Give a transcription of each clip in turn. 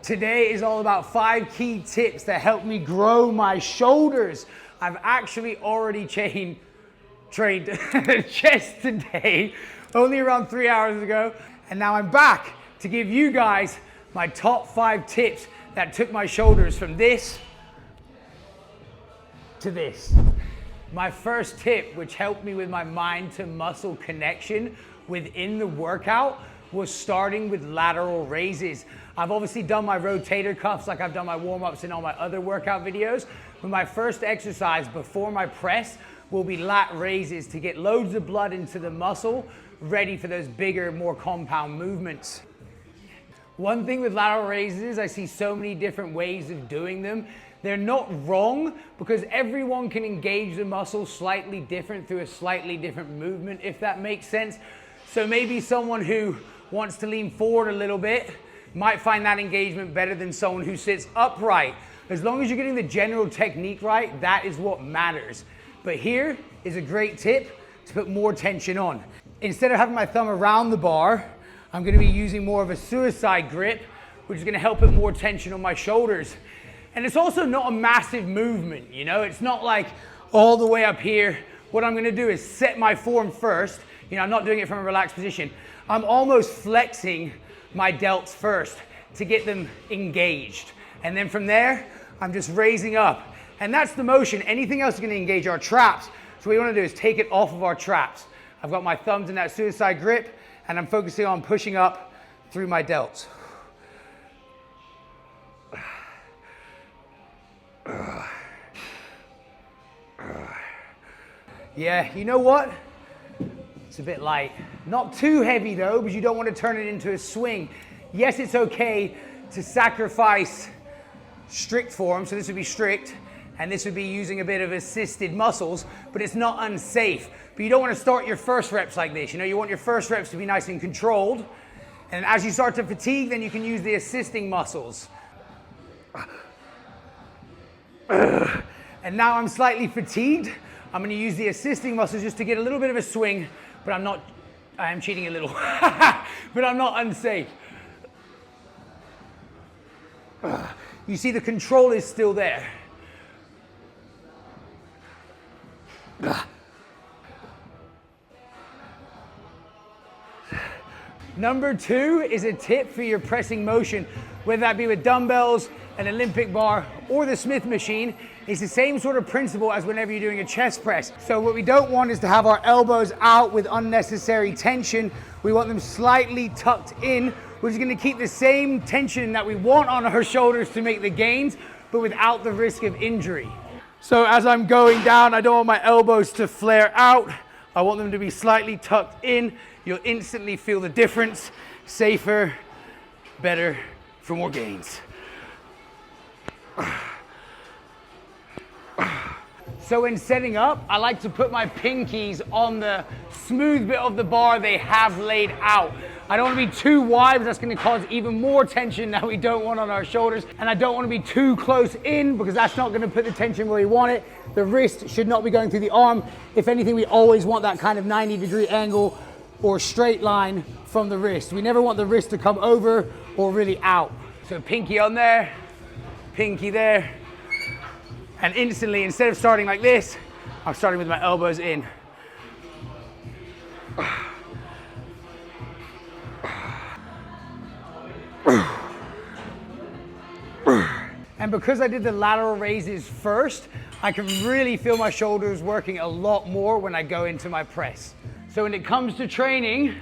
Today is all about 5 key tips that help me grow my shoulders. I've actually already trained chest today, only around 3 hours ago. And now I'm back to give you guys my top 5 tips that took my shoulders from this to this. My first tip, which helped me with my mind to muscle connection within the workout, was starting with lateral raises. I've obviously done my rotator cuffs like I've done my warm-ups in all my other workout videos, but my first exercise before my press will be lat raises to get loads of blood into the muscle, ready for those bigger, more compound movements. One thing with lateral raises, I see so many different ways of doing them. They're not wrong because everyone can engage the muscle slightly different through a slightly different movement, if that makes sense. So maybe someone who wants to lean forward a little bit might find that engagement better than someone who sits upright. As long as you're getting the general technique right, that is what matters. But here is a great tip to put more tension on. Instead of having my thumb around the bar, I'm going to be using more of a suicide grip, which is going to help put more tension on my shoulders. And it's also not a massive movement, you know? It's not like all the way up here. What I'm going to do is set my form first. You know, I'm not doing it from a relaxed position. I'm almost flexing my delts first to get them engaged. And then from there, I'm just raising up. And that's the motion. Anything else is going to engage our traps. So what you want to do is take it off of our traps. I've got my thumbs in that suicide grip, and I'm focusing on pushing up through my delts. Yeah, you know what? It's a bit light. Not too heavy though, because you don't want to turn it into a swing. Yes, it's okay to sacrifice strict form, so this would be strict, and this would be using a bit of assisted muscles, but it's not unsafe. But you don't want to start your first reps like this. You know, you want your first reps to be nice and controlled, and as you start to fatigue, then you can use the assisting muscles. And now I'm slightly fatigued. I'm going to use the assisting muscles just to get a little bit of a swing, but I am cheating a little, but I'm not unsafe. You see, the control is still there. Number 2 is a tip for your pressing motion, whether that be with dumbbells, an Olympic bar, or the Smith machine. It's the same sort of principle as whenever you're doing a chest press. So what we don't want is to have our elbows out with unnecessary tension. We want them slightly tucked in, which is going to keep the same tension that we want on our shoulders to make the gains, but without the risk of injury. So as I'm going down, I don't want my elbows to flare out. I want them to be slightly tucked in. You'll instantly feel the difference. Safer, better, for more gains. So when setting up, I like to put my pinkies on the smooth bit of the bar they have laid out. I don't want to be too wide because that's going to cause even more tension that we don't want on our shoulders. And I don't want to be too close in because that's not going to put the tension where we want it. The wrist should not be going through the arm. If anything, we always want that kind of 90-degree angle or straight line from the wrist. We never want the wrist to come over or really out. So pinky on there, pinky there. And instantly, instead of starting like this, I'm starting with my elbows in. And because I did the lateral raises first, I can really feel my shoulders working a lot more when I go into my press. So when it comes to training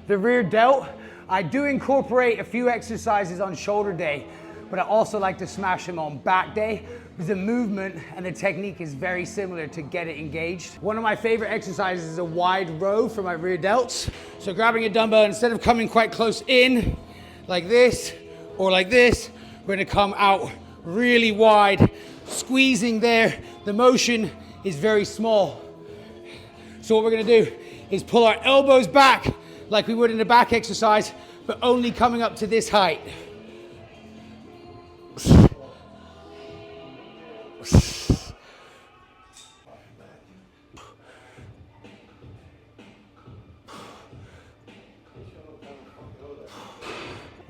the rear delt, I do incorporate a few exercises on shoulder day, but I also like to smash them on back day because the movement and the technique is very similar to get it engaged. One of my favorite exercises is a wide row for my rear delts. So grabbing a dumbbell, instead of coming quite close in like this or like this, we're gonna come out really wide, squeezing there. The motion is very small. So what we're gonna do is pull our elbows back like we would in a back exercise, but only coming up to this height.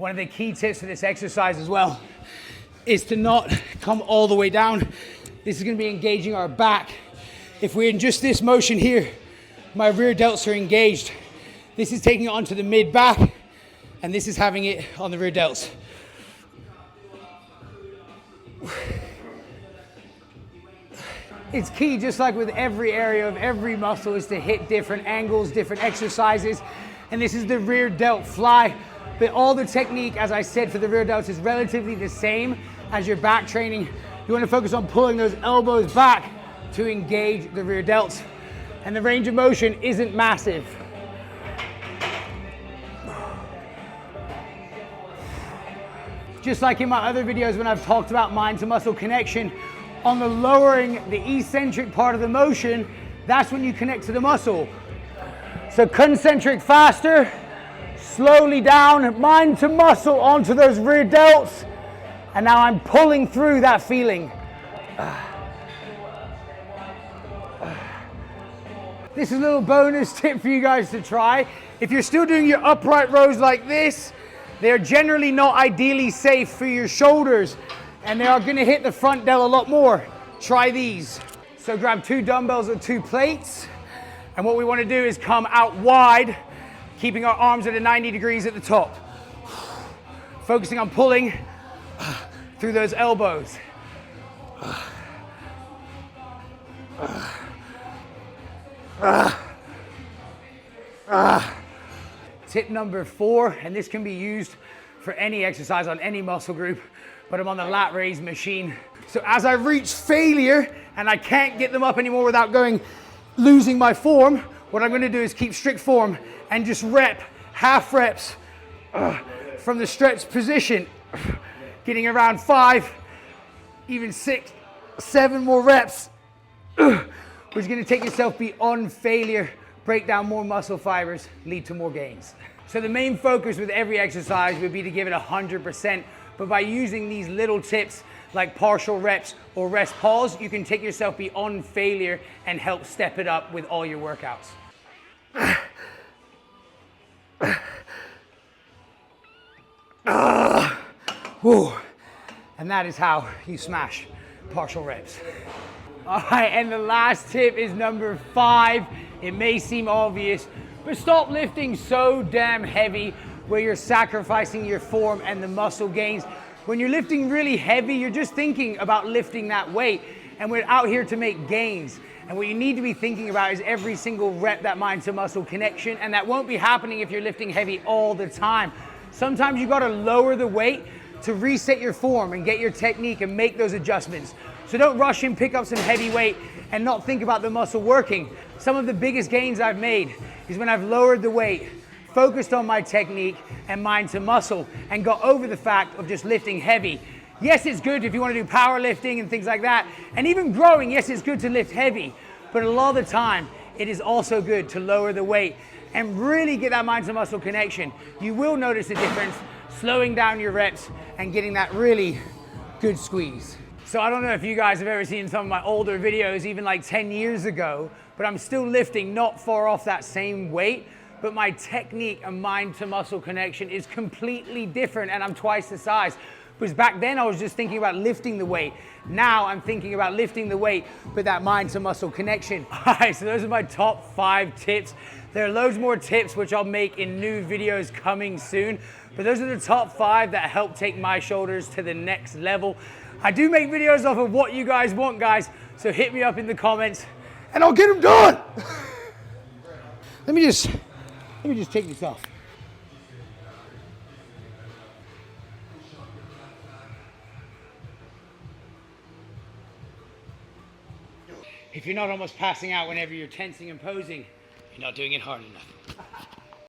One of the key tips for this exercise as well is to not come all the way down. This is gonna be engaging our back. If we're in just this motion here, my rear delts are engaged. This is taking it onto the mid back, and this is having it on the rear delts. It's key, just like with every area of every muscle, is to hit different angles, different exercises. And this is the rear delt fly. But all the technique, as I said, for the rear delts is relatively the same as your back training. You want to focus on pulling those elbows back to engage the rear delts. And the range of motion isn't massive. Just like in my other videos when I've talked about mind to muscle connection, on the lowering the eccentric part of the motion, that's when you connect to the muscle. So concentric faster, slowly down, mind to muscle onto those rear delts. And now I'm pulling through that feeling. This is a little bonus tip for you guys to try. If you're still doing your upright rows like this, they're generally not ideally safe for your shoulders, and they are gonna hit the front delt a lot more. Try these. So grab 2 dumbbells or 2 plates, and what we wanna do is come out wide, keeping our arms at a 90 degrees at the top. Focusing on pulling through those elbows. Tip number 4, and this can be used for any exercise on any muscle group, but I'm on the lat raise machine. So as I reach failure and I can't get them up anymore without losing my form, what I'm gonna do is keep strict form and just rep, half reps from the stretched position, getting around 5, even 6, 7 more reps, which is gonna take yourself beyond failure, break down more muscle fibers, lead to more gains. So the main focus with every exercise would be to give it 100%, but by using these little tips like partial reps or rest pause, you can take yourself beyond failure and help step it up with all your workouts. And that is how you smash partial reps. All right, and the last tip is number 5. It may seem obvious, but stop lifting so damn heavy where you're sacrificing your form and the muscle gains. When you're lifting really heavy, you're just thinking about lifting that weight, and we're out here to make gains. And what you need to be thinking about is every single rep, that mind to muscle connection, and that won't be happening if you're lifting heavy all the time. Sometimes you gotta lower the weight to reset your form and get your technique and make those adjustments. So don't rush and pick up some heavy weight and not think about the muscle working. Some of the biggest gains I've made is when I've lowered the weight, focused on my technique and mind to muscle, and got over the fact of just lifting heavy. Yes, it's good if you want to do powerlifting and things like that, and even growing, yes, it's good to lift heavy, but a lot of the time, it is also good to lower the weight and really get that mind to muscle connection. You will notice a difference, slowing down your reps and getting that really good squeeze. So I don't know if you guys have ever seen some of my older videos, even like 10 years ago, but I'm still lifting not far off that same weight, but my technique and mind to muscle connection is completely different, and I'm twice the size. Because back then I was just thinking about lifting the weight. Now I'm thinking about lifting the weight, but that mind to muscle connection. All right, so those are my top 5 tips. There are loads more tips which I'll make in new videos coming soon, but those are the top 5 that help take my shoulders to the next level. I do make videos off of what you guys want, guys, so hit me up in the comments and I'll get them done. Let me just take this off. If you're not almost passing out whenever you're tensing and posing, you're not doing it hard enough.